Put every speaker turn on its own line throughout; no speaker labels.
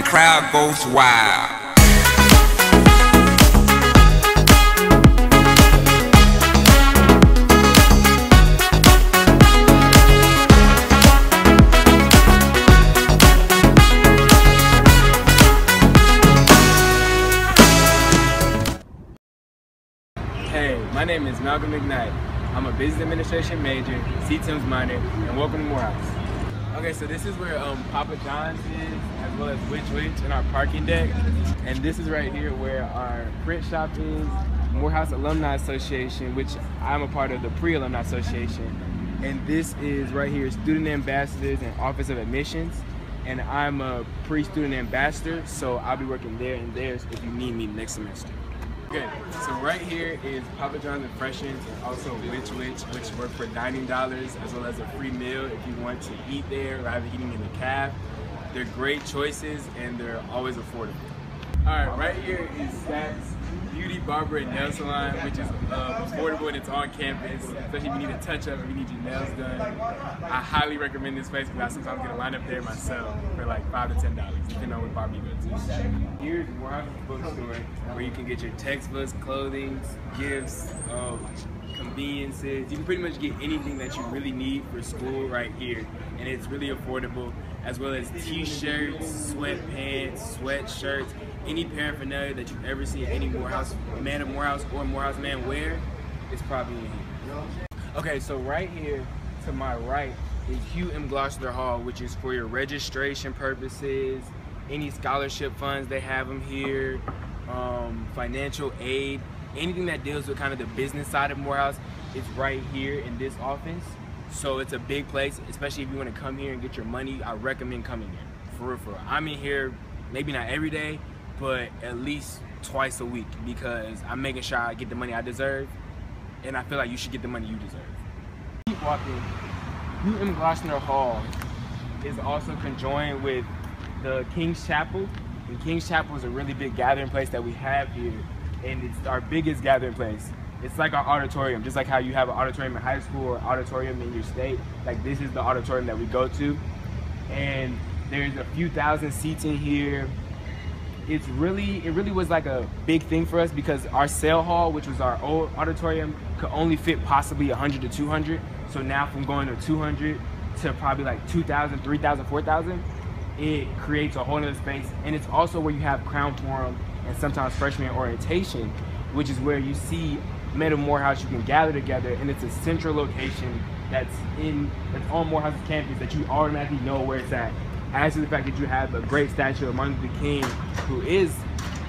crowd goes wild.
Hey, my name is Malcolm McKnight. I'm a business administration major, C’18 minor, and welcome to Morehouse. Okay, so this is where Papa John's is, as well as Which, and our parking deck. And this is right here where our print shop is, Morehouse Alumni Association, which I'm a part of the Pre-Alumni Association. And this is right here, Student Ambassadors and Office of Admissions. And I'm a pre-student ambassador, so I'll be working there and there if you need me next semester. Okay, so right here is Papa John's and Freshens, and also Which work for $90, as well as a free meal if you want to eat there rather than eating in the caf. They're great choices and they're always affordable. Alright, right here is Saks Beauty, Barber, and Nail Salon, which is affordable and it's on campus, especially if you need a touch-up or you need your nails done. I highly recommend this place because I sometimes get a line up there myself for like $5 to $10, depending on what barber you go to. Here's Morehouse's bookstore, where you can get your textbooks, clothing, gifts, conveniences. You can pretty much get anything that you really need for school right here, and it's really affordable, as well as t-shirts, sweatpants, sweatshirts, any paraphernalia that you've ever seen any Morehouse man of Morehouse or Morehouse man wear is probably in here. Okay, so right here to my right is Hugh M. Gloster Hall, which is for your registration purposes, any scholarship funds, they have them here, financial aid, anything that deals with kind of the business side of Morehouse is right here in this office. So it's a big place, especially if you want to come here and get your money. I recommend coming here, for real, for real. I'm in here maybe not every day, but at least twice a week, because I'm making sure I get the money I deserve, and I feel like you should get the money you deserve. Keep walking. Hugh M. Gloster Hall is also conjoined with the King's Chapel, and King's Chapel is a really big gathering place that we have here, and it's our biggest gathering place. It's like our auditorium, just like how you have an auditorium in high school or auditorium in your state. Like, this is the auditorium that we go to, and there's a few thousand seats in here. It really was like a big thing for us because our sale hall, which was our old auditorium, could only fit possibly 100 to 200. So now from going to 200 to probably like 2,000, 3,000, 4,000, it creates a whole other space. And it's also where you have Crown Forum and sometimes freshman orientation, which is where you see men of Morehouse, you can gather together, and it's a central location that's on Morehouse's campus that you automatically know where it's at. As to the fact that you have a great statue of Martin Luther King, who is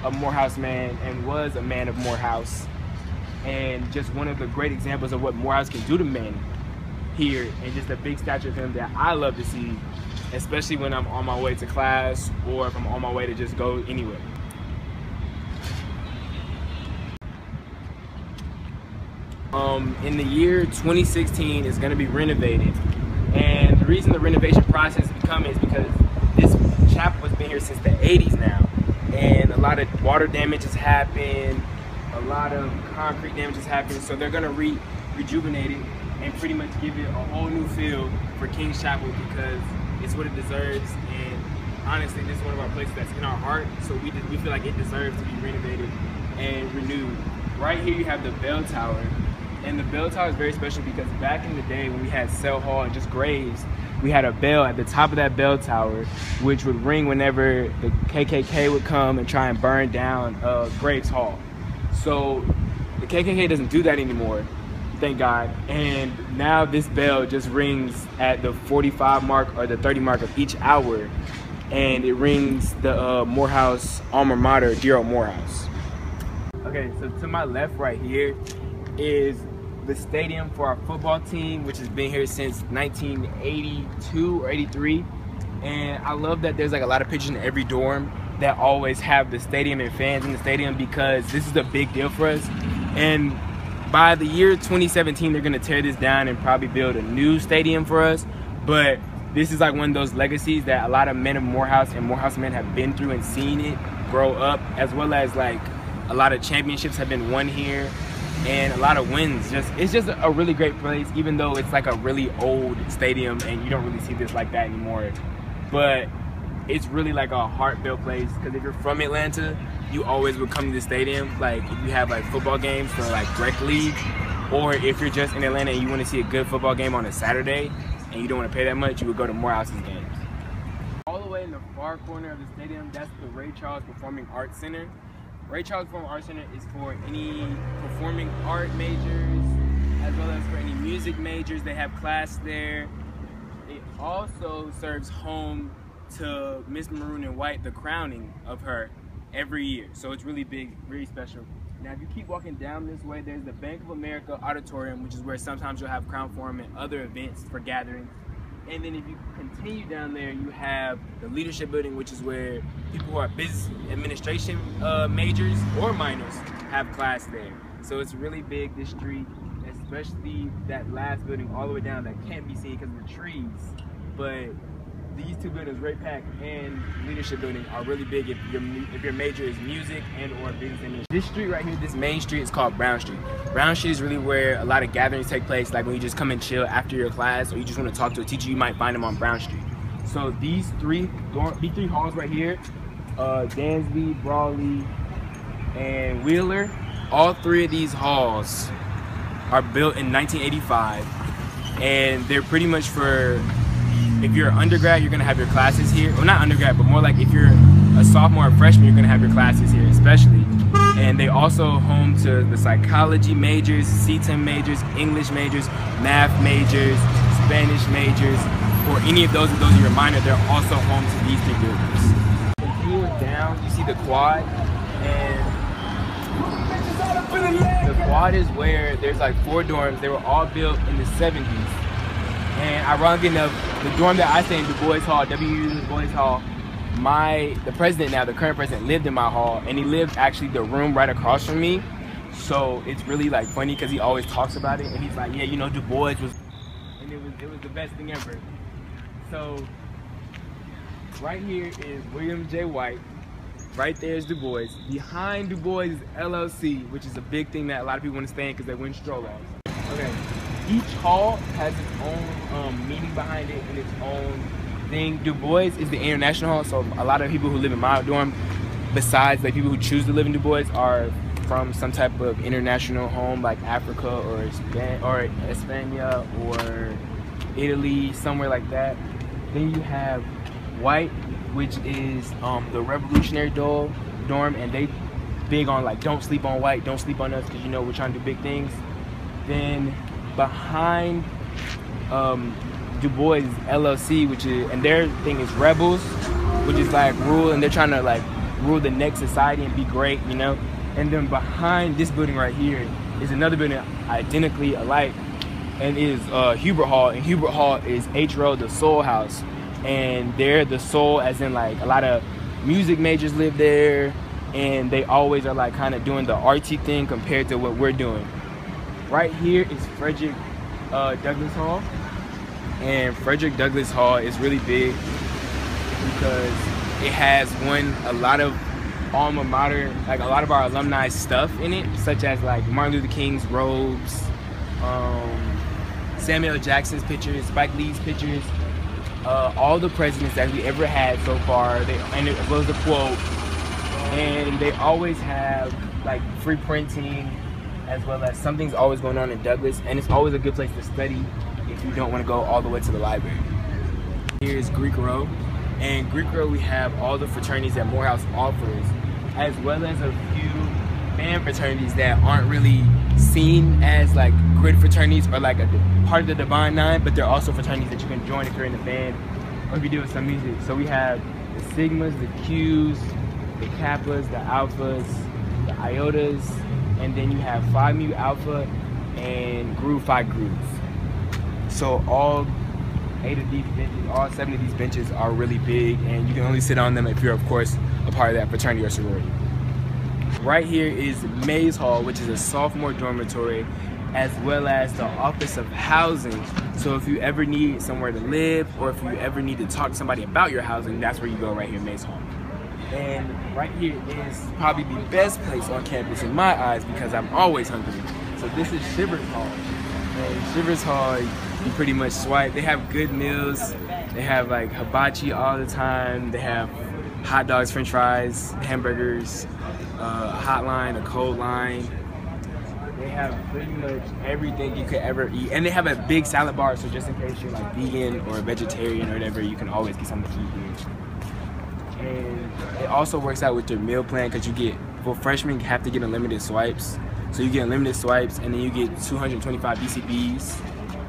a Morehouse man and was a man of Morehouse, and just one of the great examples of what Morehouse can do to men here, and just a big statue of him that I love to see, especially when I'm on my way to class or if I'm on my way to just go anywhere. In the year 2016, it's going to be renovated. And the reason the renovation process is coming is because this chapel has been here since the 80s now. And a lot of water damage has happened, a lot of concrete damage has happened. So they're going to rejuvenate it and pretty much give it a whole new feel for King's Chapel, because it's what it deserves. And honestly, this is one of our places that's in our heart. So we feel like it deserves to be renovated and renewed. Right here you have the bell tower. And the bell tower is very special because back in the day when we had cell hall and just graves, we had a bell at the top of that bell tower which would ring whenever the KKK would come and try and burn down Graves Hall. So the KKK doesn't do that anymore, thank God. And now this bell just rings at the 45 mark or the 30 mark of each hour, and it rings the Morehouse alma mater, dear old Morehouse. Okay, so to my left right here is the stadium for our football team, which has been here since 1982 or 83. And I love that there's like a lot of pictures in every dorm that always have the stadium and fans in the stadium, because this is a big deal for us. And by the year 2017, they're gonna tear this down and probably build a new stadium for us. But this is like one of those legacies that a lot of men of Morehouse and Morehouse men have been through and seen it grow up, as well as like a lot of championships have been won here. And a lot of wins. It's just a really great place, even though it's like a really old stadium and you don't really see this like that anymore. But it's really like a heartfelt place, because if you're from Atlanta, you always would come to the stadium. Like if you have like football games for like rec league, or if you're just in Atlanta and you want to see a good football game on a Saturday and you don't want to pay that much, you would go to Morehouse's games. All the way in the far corner of the stadium, that's the Ray Charles Performing Arts Center. Ray Charles Performing Arts Center is for any performing art majors, as well as for any music majors. They have class there. It also serves home to Miss Maroon and White, the crowning of her every year. So it's really big, really special. Now, if you keep walking down this way, there's the Bank of America Auditorium, which is where sometimes you'll have Crown Forum and other events for gatherings. And then if you continue down there, you have the Leadership Building, which is where people who are business administration majors or minors have class there. So it's really big, this street, especially that last building all the way down that can't be seen because of the trees. But these two buildings, Ray Pack and Leadership Building, are really big if your major is music and or business administration. This street right here, this main street, is called Brown Street. Brown Street is really where a lot of gatherings take place, like when you just come and chill after your class or you just want to talk to a teacher, you might find them on Brown Street. So these three halls right here, Dansby, Brawley, and Wheeler, all three of these halls are built in 1985, and they're pretty much for, if you're an undergrad, you're gonna have your classes here. Well, not undergrad, but more like if you're a sophomore or freshman, you're gonna have your classes here, especially. And they also home to the psychology majors, C’18 majors, English majors, math majors, Spanish majors, or any of those, if those are your minor, they're also home to these three buildings. Continuing down, you see the quad, and the quad is where there's like 4 dorms. They were all built in the 70s. And ironically enough, the dorm that I stay in, Du Bois Hall, WU Du Bois Hall, the president now, the current president, lived in my hall, and he lived actually the room right across from me. So it's really like funny because he always talks about it, and he's like, yeah, you know, Du Bois was, and it was the best thing ever. So right here is William J. White. Right there is Du Bois. Behind Du Bois is LLC, which is a big thing that a lot of people want to stay in because they win stroll-offs. Okay. Each hall has its own meaning behind it and its own thing. Du Bois is the international hall, so a lot of people who live in my dorm, besides like people who choose to live in Du Bois, are from some type of international home like Africa or España or Italy, somewhere like that. Then you have White, which is the revolutionary dorm, and they big on like don't sleep on white, don't sleep on us, because you know we're trying to do big things. Then behind Du Bois LLC, which is, and their thing is Rebels, which is like rule, and they're trying to like rule the next society and be great, you know. And then behind this building right here is another building identically alike, and is Hubert Hall, and Hubert Hall is HRO, the Soul House, and they're the soul as in like a lot of music majors live there, and they always are like kind of doing the artsy thing compared to what we're doing. Right here is Frederick Douglass Hall, and Frederick Douglass Hall is really big because it has a lot of alma mater, like a lot of our alumni stuff in it, such as like Martin Luther King's robes, Samuel L. Jackson's pictures, Spike Lee's pictures, all the presidents that we ever had so far, and as well as the quote, and they always have like free printing, as well as something's always going on in Douglas, and it's always a good place to study if you don't want to go all the way to the library. Here's Greek Row, and Greek Row we have all the fraternities that Morehouse offers, as well as a few band fraternities that aren't really seen as like grid fraternities or like a part of the Divine Nine, but they're also fraternities that you can join if you're in the band or if you're doing some music. So we have the Sigmas, the Qs, the Kappas, the Alphas, the Iotas, and then you have Phi Mu Alpha and Groove Phi Grooves. So all 8 of these benches, all 7 of these benches are really big, and you can only sit on them if you're, of course, a part of that fraternity or sorority. Right here is Mays Hall, which is a sophomore dormitory, as well as the Office of Housing. So if you ever need somewhere to live, or if you ever need to talk to somebody about your housing, that's where you go, right here, Mays Hall. And right here is probably the best place on campus in my eyes because I'm always hungry. So this is Shivers Hall. And Shivers Hall, you pretty much swipe. They have good meals. They They have like hibachi all the time. They have hot dogs, french fries, hamburgers, a hot line, a cold line. They have pretty much everything you could ever eat. And they have a big salad bar, so just in case you're like vegan or vegetarian or whatever, you can always get something to eat here. And it also works out with your meal plan because you get, for freshmen, you have to get unlimited swipes. So you get unlimited swipes, and then you get 225 BCBs,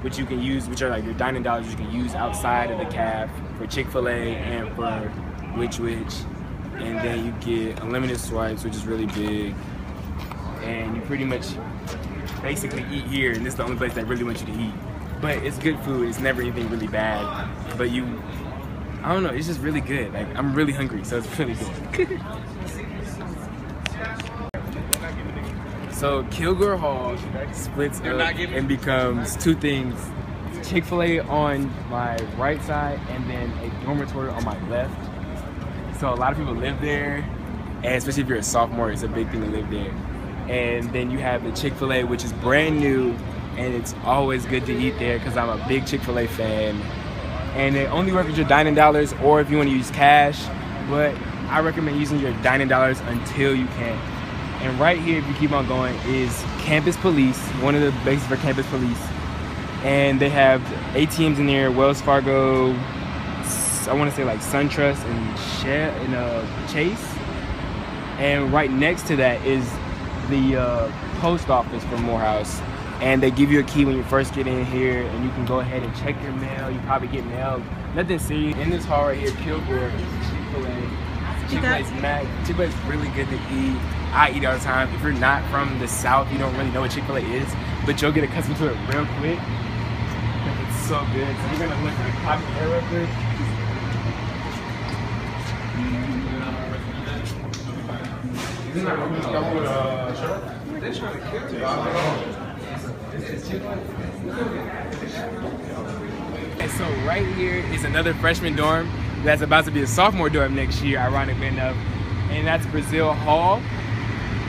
which you can use, which are like your dining dollars you can use outside of the caf for Chick-fil-A and for Which. And then you get unlimited swipes, which is really big. And you pretty much basically eat here, and this is the only place that really wants you to eat. But it's good food, it's never anything really bad. But I don't know, it's just really good. Like, I'm really hungry, so it's really good. So Kilgore Hall splits up and becomes two things. Chick-fil-A on my right side and then a dormitory on my left. So a lot of people live there, and especially if you're a sophomore, it's a big thing to live there. And then you have the Chick-fil-A, which is brand new, and it's always good to eat there because I'm a big Chick-fil-A fan. And it only works with your dining dollars or if you want to use cash, but I recommend using your dining dollars until you can. And right here, if you keep on going, is Campus Police, one of the bases for Campus Police. And they have ATMs in there, Wells Fargo, I want to say like SunTrust and Chase. And right next to that is the post office for Morehouse. And they give you a key when you first get in here, and you can go ahead and check your mail. You probably get mail, nothing serious. In this hall right here, Kilgore, Chick-fil-A. Chick-fil-A is really good to eat. I eat all the time. If you're not from the South, you don't really know what Chick-fil-A is, but you'll get accustomed to it real quick. It's so good. So we're gonna look at Poppy Air real quick. And so right here is another freshman dorm that's about to be a sophomore dorm next year, ironically enough, and that's Brazil Hall.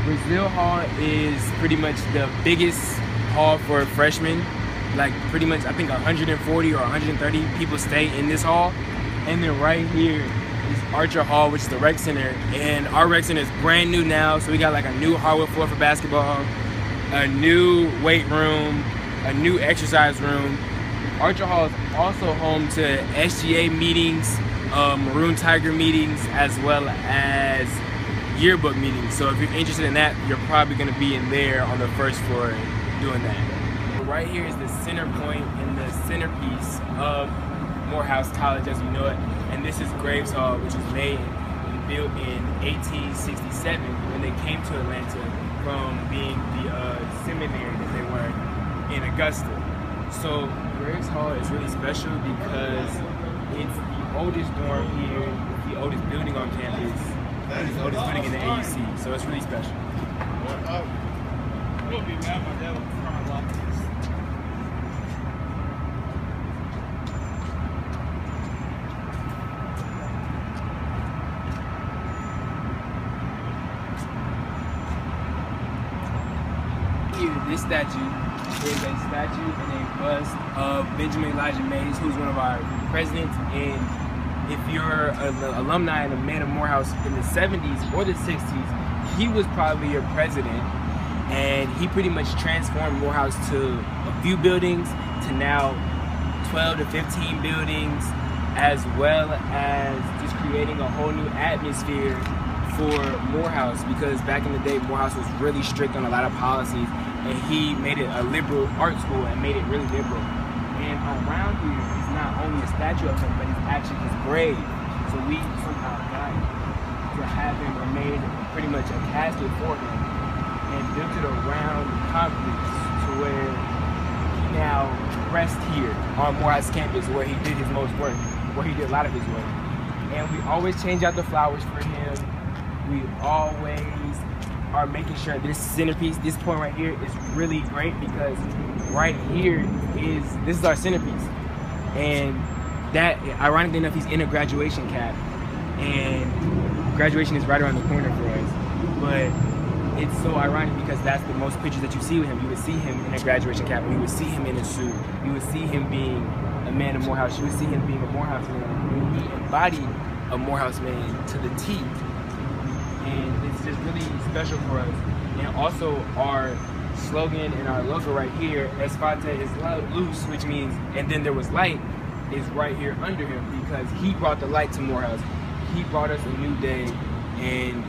Brazil Hall is pretty much the biggest hall for freshmen. Like pretty much, I think 140 or 130 people stay in this hall. And then right here is Archer Hall, which is the rec center. And our rec center is brand new now, so we got like a new hardwood floor for basketball, a new weight room, a new exercise room. Archer Hall is also home to SGA meetings, Maroon Tiger meetings, as well as yearbook meetings. So if you're interested in that, you're probably going to be in there on the first floor doing that. Right here is the center point and the centerpiece of Morehouse College as we know it. And this is Graves Hall, which was made and built in 1867 when they came to Atlanta from being the seminary that they were in Augusta. So Graves Hall is really special because it's the oldest dorm here, the oldest building on campus, and it's the oldest building in the AUC, so it's really special. This statue is a statue and a bust of Benjamin Elijah Mays, who's one of our presidents. And if you're an alumni and a man of Morehouse in the 70s or the 60s, he was probably your president. And he pretty much transformed Morehouse to a few buildings to now 12 to 15 buildings, as well as just creating a whole new atmosphere for Morehouse, because back in the day Morehouse was really strict on a lot of policies, and he made it a liberal art school and made it really liberal. And around here is not only a statue of him, but it's actually his grave. So we somehow got to have him, or made pretty much a casket for him and built it around the complex to where he now rests here on Morehouse campus, where he did his most work, where he did a lot of his work. And we always change out the flowers for him. We always are making sure this centerpiece, this point right here, is really great, because right here this is our centerpiece. And that, ironically enough, he's in a graduation cap, and graduation is right around the corner for us. But it's so ironic because that's the most pictures that you see with him. You would see him in a graduation cap, and you would see him in a suit. You would see him being a a man of Morehouse, you would see him being a Morehouse man. He embodied a Morehouse man to the T. And it's just really special for us. And also our slogan and our logo right here, Espate is loose, which means, and then there was light, is right here under him, because he brought the light to Morehouse. He brought us a new day, and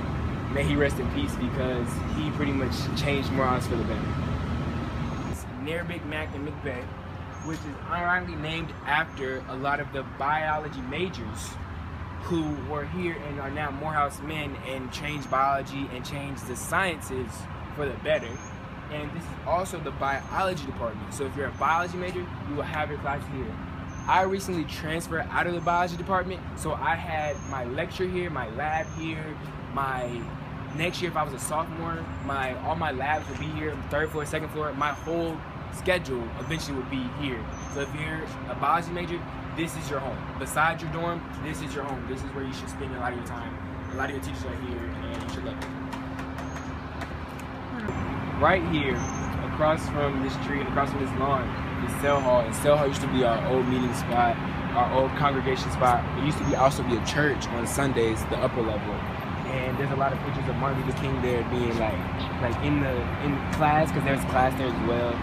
may he rest in peace, because he pretty much changed Morehouse for the better. It's Big Mac and McBay, which is ironically named after a lot of the biology majors who were here and are now Morehouse men and changed biology and changed the sciences for the better. And this is also the biology department. So if you're a biology major, you will have your class here. I recently transferred out of the biology department, so I had my lecture here, my lab here, my next year if I was a sophomore, all my labs would be here, 3rd floor, 2nd floor, my whole schedule eventually would be here. So if you're a biology major, this is your home. Besides your dorm, this is your home. This is where you should spend a lot of your time. A lot of your teachers are here, and you should love it. Right here, across from this tree and across from this lawn, is Cell Hall. And Cell Hall used to be our old meeting spot, our old congregation spot. It used to be also be a church on Sundays, the upper level. And there's a lot of pictures of Martin Luther King there being like in class, because there's class there as well.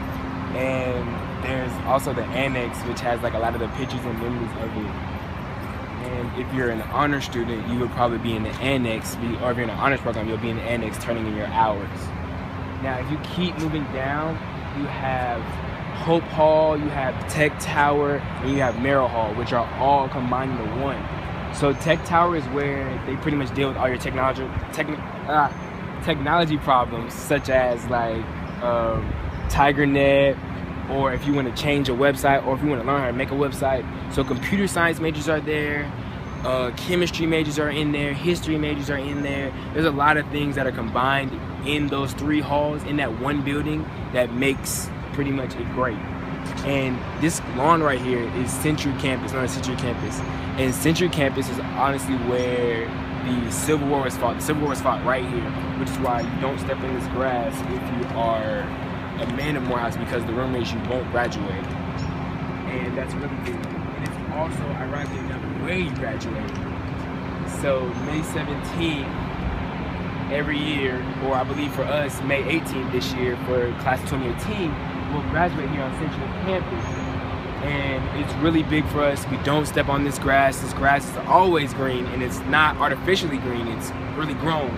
And there's also the annex, which has like a lot of the pictures and memories of it. And if you're an honor student, you would probably be in the annex, or if you're in an honors program, you'll be in the annex turning in your hours. Now, if you keep moving down, you have Hope Hall, you have Tech Tower, and you have Merrill Hall, which are all combined into one. So Tech Tower is where they pretty much deal with all your technology problems, such as like TigerNet, or if you want to change a website, or if you want to learn how to make a website. So computer science majors are there, chemistry majors are in there, history majors are in there. There's a lot of things that are combined in those 3 halls in that one building that makes pretty much it great. And this lawn right here is Century Campus, not a Century Campus. And Century Campus is honestly where the Civil War was fought. The Civil War was fought right here, which is why you don't step in this grass if you are a man of Morehouse, because the rumor is you won't graduate. And that's really big. And it's also ironically enough where you graduate. So May 17th every year, or I believe for us, May 18th this year for class of 2018, we'll graduate here on Central Campus. And it's really big for us. We don't step on this grass. This grass is always green, and it's not artificially green, it's really grown.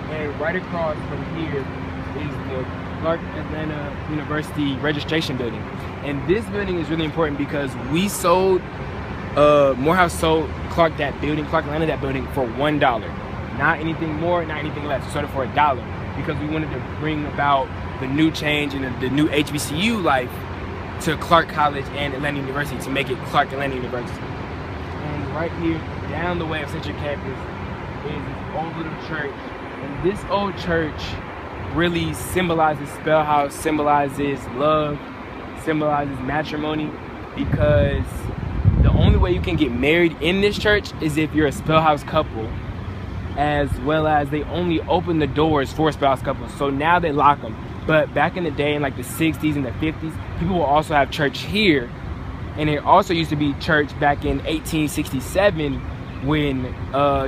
And right across from here is the Clark Atlanta University registration building. And this building is really important because we sold, Morehouse sold Clark Atlanta that building for $1. Not anything more, not anything less. We sold it for $1 because we wanted to bring about the new change and the new HBCU life to Clark College and Atlanta University, to make it Clark Atlanta University. And right here, down the way of Central Campus, is this old little church. And this old church really symbolizes Spellhouse, symbolizes love, symbolizes matrimony, because the only way you can get married in this church is if you're a Spellhouse couple, as well as they only open the doors for Spellhouse couples. So now they lock them. But back in the day, in like the 60s and the 50s, people will also have church here. And it also used to be church back in 1867 when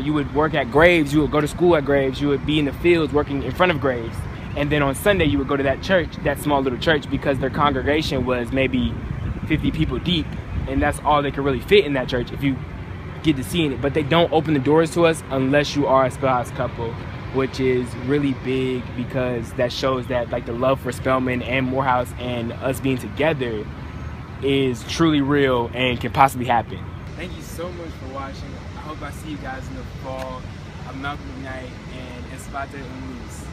you would work at graves, you would go to school at graves, you would be in the fields working in front of graves. And then on Sunday, you would go to that church, that small little church, because their congregation was maybe 50 people deep. And that's all they could really fit in that church if you get to see it. But they don't open the doors to us unless you are a Spellhouse couple, which is really big, because that shows that like the love for Spelman and Morehouse and us being together is truly real and can possibly happen. Thank you so much for watching. I hope I see you guys in the fall. I'm McKnight, and Espate and Luz.